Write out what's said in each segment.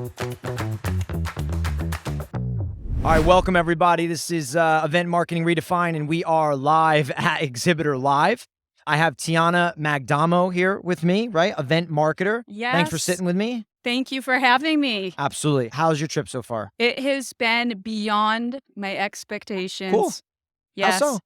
All right, welcome everybody. This is Event Marketing Redefine, and we are live at Exhibitor Live. I have Tiana Magdamo here with me, right? Event marketer. Yes. Thanks for sitting with me. Thank you for having me. Absolutely. How's your trip so far? It has been beyond my expectations. Cool. Yes. How so?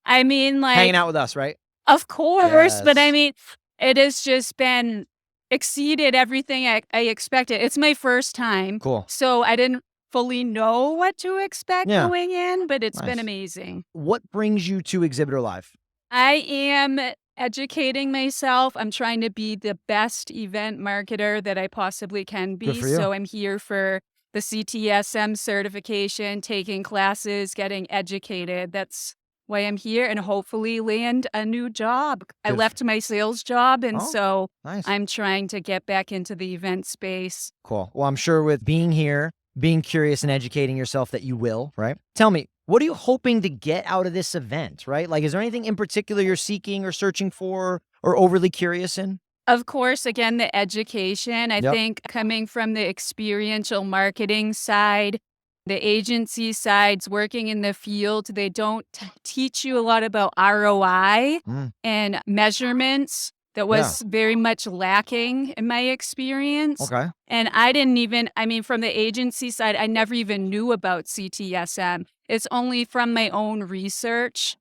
I mean, like, Hanging out with us, right? of course, but I Yes. mean, it has just been exceeded everything I expected. It's my first time. Cool. So I didn't fully know what to expect Yeah. going in, but it's been Nice. amazing. What brings you to Exhibitor Live? I am educating myself. I'm trying to be the best event marketer that I possibly can be. Good for you. So I'm here for the CTSM certification, taking classes, getting educated. That's why I'm here, and hopefully land a new job. I Good. left my sales job, and Oh, so nice. I'm trying to get back into the event space. Cool. Well, I'm sure with being here, being curious and educating yourself that you will, right? Tell me, what are you hoping to get out of this event, right? Like, is there anything in particular you're seeking or searching for or overly curious in? Of course, again, the education. I Yep. think coming from the experiential marketing side, the agency sides, working in the field, they don't teach you a lot about ROI and measurements. That was very much lacking in my experience. Okay. And I didn't even, I mean, from the agency side, I never even knew about CTSM. It's only from my own research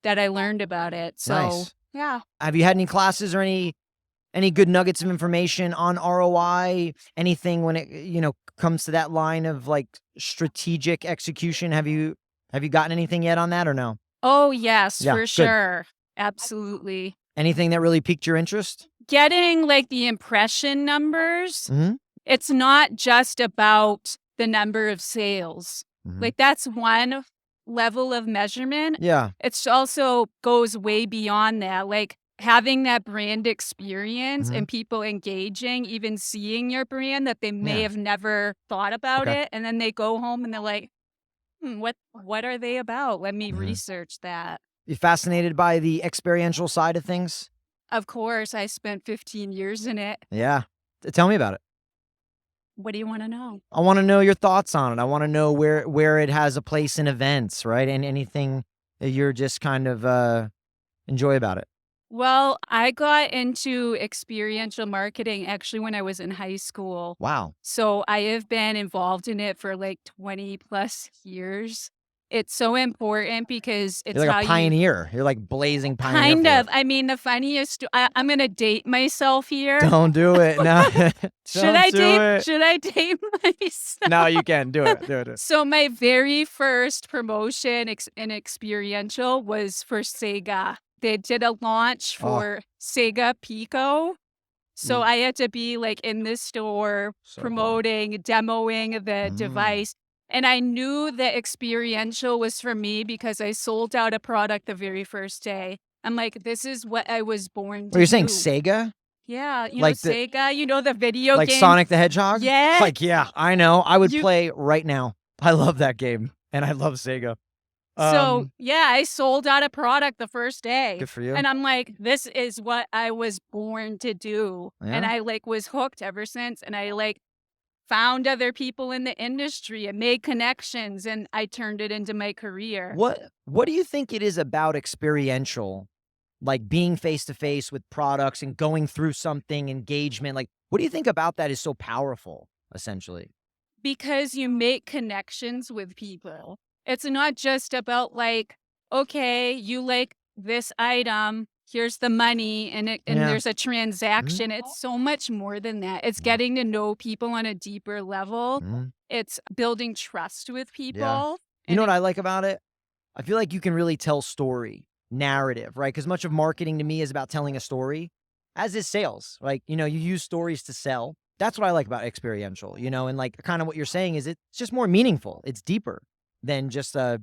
that I learned about it. So, Nice. yeah. Have you had any classes or any good nuggets of information on ROI? Anything when it comes to that line of like strategic execution? Have you gotten anything yet on that or no? Oh, yes, Yeah, for good. sure. Absolutely. Anything that really piqued your interest? Getting like the impression numbers, Mm-hmm. it's not just about the number of sales. Like that's one level of measurement. Yeah. It's also goes way beyond that. Like having that brand experience and people engaging, even seeing your brand that they may Yeah. have never thought about Okay. it. And then they go home and they're like, what are they about? Let me research that. You fascinated by the experiential side of things? Of course, I spent 15 years in it. Yeah. Tell me about it. What do you want to know? I want to know your thoughts on it. I want to know where it has a place in events, right? And anything that you're just kind of enjoy about it. Well, I got into experiential marketing actually when I was in high school. Wow. So I have been involved in it for like 20 plus years. It's so important because it's You're like how a pioneer. You're like blazing pioneer. Kind for of. I mean, the funniest. I'm gonna date myself here. Don't do it. No. Should I date myself? No, you can do it. Do it. So my very first promotion in experiential was for Sega. They did a launch for Sega Pico. So I had to be like in the store promoting, demoing the device. And I knew that experiential was for me because I sold out a product the very first day. I'm like, this is what I was born to do. You're saying Sega? Yeah, Like know Sega, the video like game. Sonic the Hedgehog? Yeah. Like, yeah, I know. I would play right now. I love that game. And I love Sega. So, yeah, I sold out a product the first day. Good for you. And I'm like, this is what I was born to do. And Yeah. I like was hooked ever since. And I like found other people in the industry and made connections, and I turned it into my career. What do you think it is about experiential, like being face to face with products and going through something, engagement? Like, what do you think about that is so powerful, essentially? Because you make connections with people. It's not just about like, okay, you like this item, here's the money, and there's a transaction. It's so much more than that. It's getting to know people on a deeper level. It's building trust with people. Yeah. You know what I like about it? I feel like you can really tell story, narrative, right? Because much of marketing to me is about telling a story, as is sales. Like, you use stories to sell. That's what I like about experiential, and like kind of what you're saying is it's just more meaningful. It's deeper than just a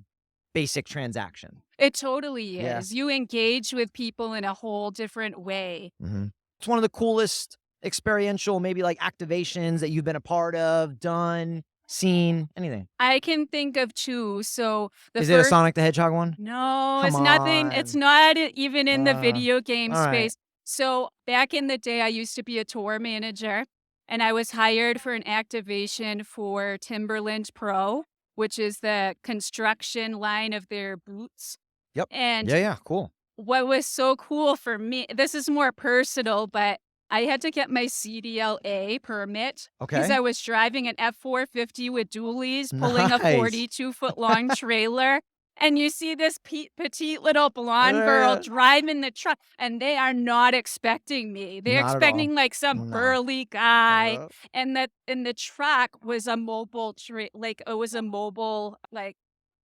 basic transaction. It totally is. Yeah. You engage with people in a whole different way. It's one of the coolest experiential, maybe like activations that you've been a part of, done, seen, anything. I can think of two. So Is it a Sonic the Hedgehog one? No, Come it's nothing. on. It's not even in the video game all right. space. So back in the day, I used to be a tour manager. and I was hired for an activation for Timberland Pro, which is the construction line of their boots. Yep. And Yeah, yeah, cool. what was so cool for me, this is more personal, but I had to get my CDLA permit because Okay. I was driving an F-450 with dualies, pulling a Nice. 42-foot long trailer. And you see this petite little blonde girl Uh, driving the truck, and they are not expecting me. They're Not at all. expecting like some No. burly guy, Uh, and the truck was a mobile like it was a mobile like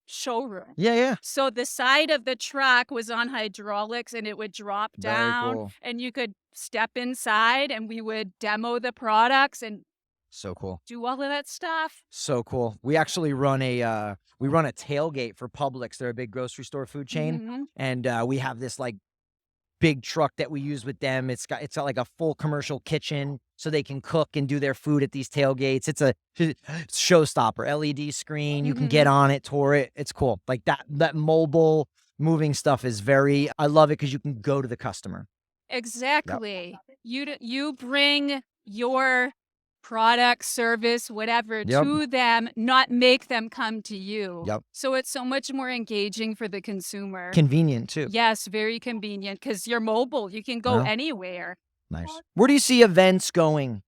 showroom. yeah, yeah. So the side of the truck was on hydraulics and it would drop Very down cool. and you could step inside and we would demo the products and So cool. do all of that stuff. So cool. We actually run a tailgate for Publix. They're a big grocery store food chain, Mhm. and we have this like big truck that we use with them. It's got like a full commercial kitchen so they can cook and do their food at these tailgates. It's a showstopper, LED screen. You can get Mhm. on it, tour it. It's cool. Like that mobile moving stuff is very I love it because you can go to the customer. Yep. Exactly. You bring your product, service, whatever Yep. to them, not make them come to you. Yep. So it's so much more engaging for the consumer. Convenient too. Yes, very convenient because you're mobile. You can go Yeah. anywhere. Nice. Where do you see events going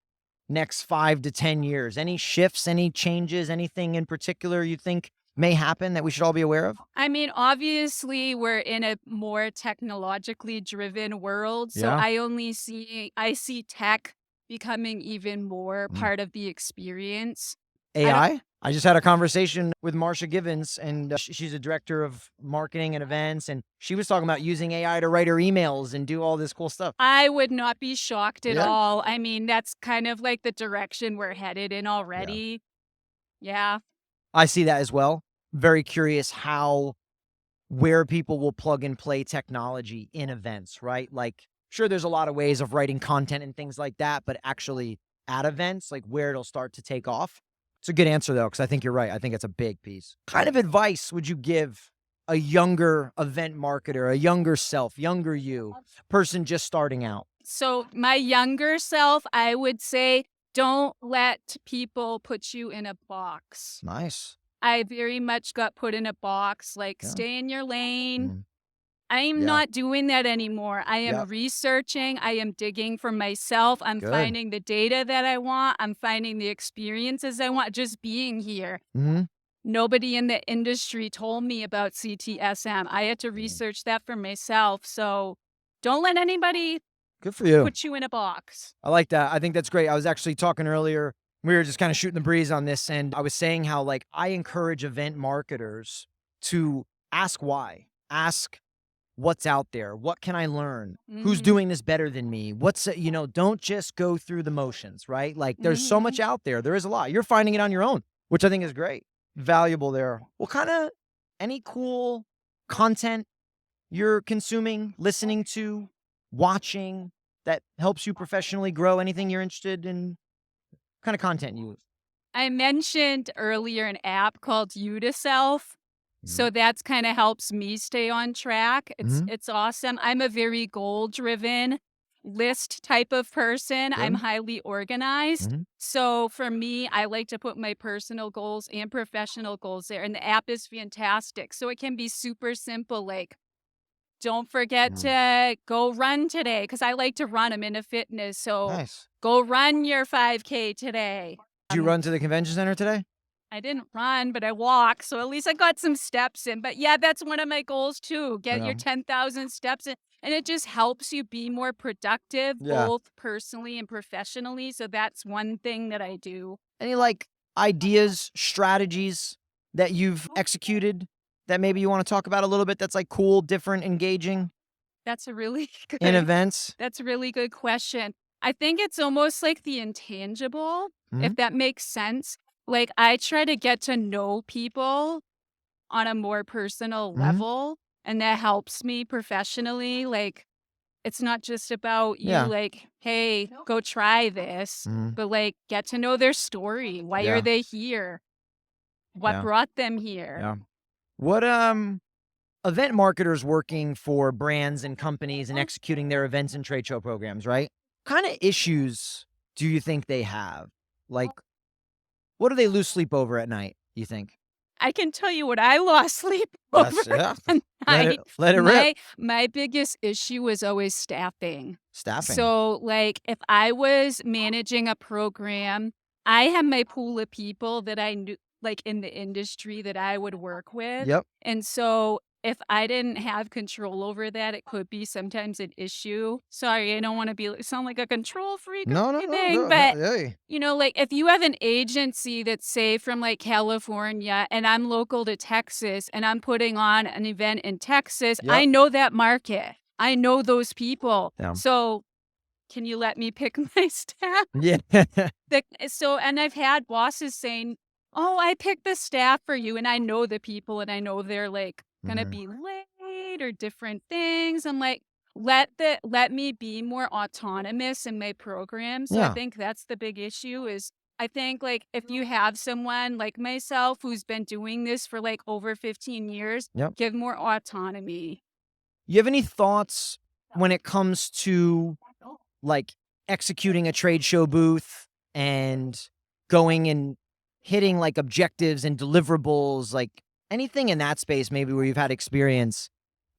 next 5 to 10 years? Any shifts, any changes, anything in particular you think may happen that we should all be aware of? I mean, obviously, we're in a more technologically driven world, so Yeah. I see tech becoming even more Mm. part of the experience. I don't AI? I just had a conversation with Marsha Givens, and she's a director of marketing and events, and she was talking about using AI to write her emails and do all this cool stuff. I would not be shocked at Yeah. all. I mean, that's kind of like the direction we're headed in Yeah. already. Yeah. I see that as well. Very curious where people will plug and play technology in events, right? Like, sure, there's a lot of ways of writing content and things like that, but actually at events, like where it'll start to take off. It's a good answer, though, because I think you're right. I think it's a big piece. Kind of advice would you give a younger event marketer, a younger self, younger you, person just starting out? So, my younger self, I would say, don't let people put you in a box. Nice. I very much got put in a box, like, Yeah. stay in your lane. Mm. I'm Yeah. not doing that anymore. I am Yep. researching, I am digging for myself, I'm Good. finding the data that I want, I'm finding the experiences I want, just being here. Hmm. Nobody in the industry told me about CTSM. I had to research that for myself, so don't let anybody Good for you. put you in a box. I like that. I think that's great. I was actually talking earlier. We were just kind of shooting the breeze on this, and I was saying how like I encourage event marketers to ask why. Ask what's out there. What can I learn? Who's Mhm. doing this better than me? Don't just go through the motions, right? Like there's so Mhm. much out there. There is a lot. You're finding it on your own, which I think is great. Valuable there. What kind of any cool content you're consuming, listening to, watching that helps you professionally grow? Anything you're interested in? What kind of content you use? I mentioned earlier an app called Udiself. Mhm. So that's kind of helps me stay on track. Mhm. It's awesome. I'm a very goal driven list type of person. I'm Good. highly organized. Mhm. So for me, I like to put my personal goals and professional goals there. And the app is fantastic. So it can be super simple like don't forget Mm. to go run today because I like to run. I'm into fitness. So Nice. go run your 5K today. Did you run to the convention center today? I didn't run, but I walked, so at least I got some steps in. But yeah, that's one of my goals too. Get Yeah. your 10,000 steps in. And it just helps you be more productive, Yeah. both personally and professionally. So that's one thing that I do. Any like ideas, strategies that you've executed that maybe you want to talk about a little bit that's like cool, different, engaging That's a really in good events? that's a really good question. I think it's almost like the intangible, Mhm. if that makes sense. Like I try to get to know people on a more personal Mhm. level, and that helps me professionally. Like, it's not just about you, Yeah. like, hey, go try this, Mhm. but like, get to know their story. Why are Yeah. they here? What Yeah. brought them here? Yeah. What event marketers working for brands and companies and executing their events and trade show programs, right? Kind of issues do you think they have? Like, what do they lose sleep over at night, you think? I can tell you what I lost sleep over That's yeah. at night. Let it rip. My biggest issue was always staffing. Staffing. So, like, if I was managing a program, I had my pool of people that I knew, like, in the industry that I would work with. Yep. And so, if I didn't have control over that, it could be sometimes an issue. Sorry, I don't want to sound like a control freak or No, no, no, anything, no, no. but Hey. like if you have an agency that's say from like California and I'm local to Texas and I'm putting on an event in Texas, I Yep. know that market. I know those people. Yeah. So can you let me pick my staff? Yeah. And I've had bosses saying, "Oh, I picked the staff for you," and I know the people, and I know they're like gonna Mhm. be late or different things. I'm like, let me be more autonomous in my program. So I Yeah. think that's the big issue. Is I think like if you have someone like myself who's been doing this for like over 15 years, Yep. give more autonomy. You have any thoughts when it comes to like executing a trade show booth and going and hitting like objectives and deliverables, like anything in that space, maybe where you've had experience?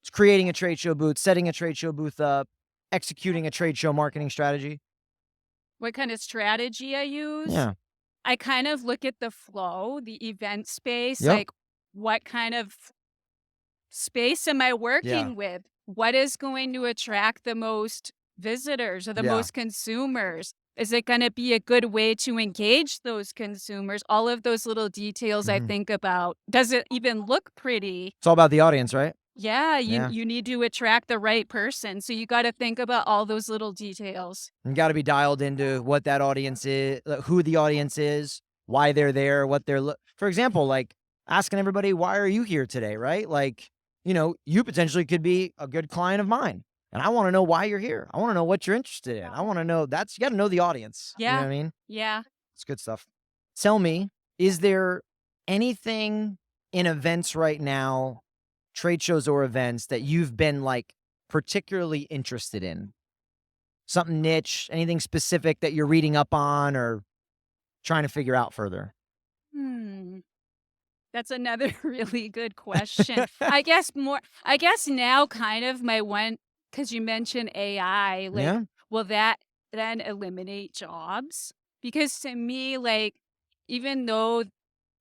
It's creating a trade show booth, setting a trade show booth up, executing a trade show marketing strategy. What kind of strategy I use? Yeah. I kind of look at the flow, the event space, Yep. like what kind of space am I Yeah. working with? What is going to attract the most visitors or the Yeah. most consumers? Is it going to be a good way to engage those consumers? All of those little details I Mhm. think about. Does it even look pretty? It's all about the audience, right? Yeah, Yeah. you need to attract the right person. So you got to think about all those little details. You got to be dialed into what that audience is, who the audience is, why they're there, what they're for example, like asking everybody, why are you here today, right? Like, you potentially could be a good client of mine, and I want to know why you're here. I want to know what you're interested in. I want to know you got to know the audience. You know what Yeah. I mean? Yeah. It's good stuff. Tell me, is there anything in events right now, trade shows or events, that you've been like particularly interested in? Something niche, anything specific that you're reading up on or trying to figure out further? Hmm. That's another really good question. I guess now kind of my one, because you mentioned AI, like, Yeah, will that then eliminate jobs? Because to me, like, even though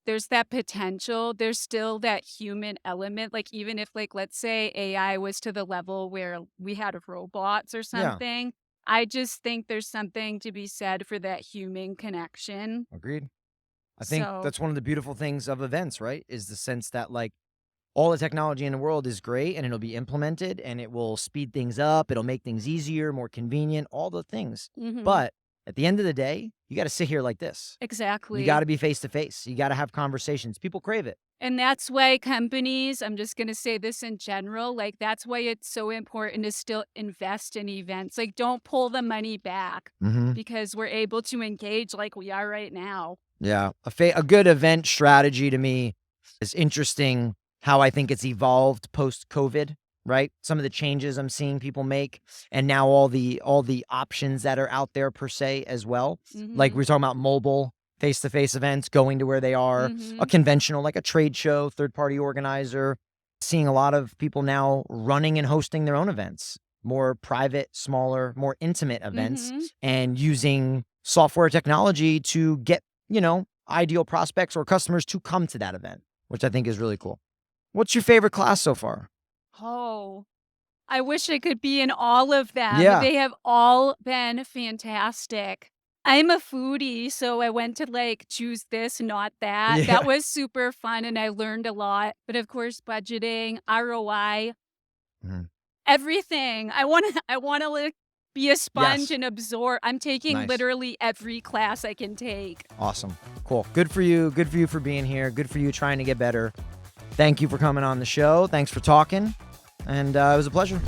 there's that potential, there's still that human element. Like, even if, like, let's say AI was to the level where we had robots or yeah, something, I just think there's something to be said for that human connection. agreed. I think So, that's one of the beautiful things of events, right? Is the sense that like all the technology in the world is great and it'll be implemented and it will speed things up, it'll make things easier, more convenient, all the things. mhm, But at the end of the day, you got to sit here like this. You got exactly. to be face to face. You got to have conversations. People crave it. And that's why companies, I'm just going to say this in general, like that's why it's so important to still invest in events. Like don't pull the money back Mhm. because we're able to engage like we are right now. Yeah, a good event strategy to me is interesting how I think it's evolved post-COVID, right? Some of the changes I'm seeing people make, and now all the options that are out there per se as well. Like Mhm. we are talking about mobile face-to-face events, going to where they are, a Mhm. conventional like a trade show, third-party organizer. Seeing a lot of people now running and hosting their own events, more private, smaller, more intimate events, Mhm. and using software technology to get ideal prospects or customers to come to that event, which I think is really cool. What's your favorite class so far? Oh, I wish I could be in all of them. Yeah. They have all been fantastic. I'm a foodie, so I went to like choose this, not that. That Yeah. was super fun and I learned a lot. But of course, budgeting, ROI, Mhm. everything. I wanna, like, be a sponge Yes. and absorb. I'm taking Nice. literally every class I can take. Awesome. Cool. Good for you. Good for you for being here. Good for you trying to get better. Thank you for coming on the show. Thanks for talking. And it was a pleasure.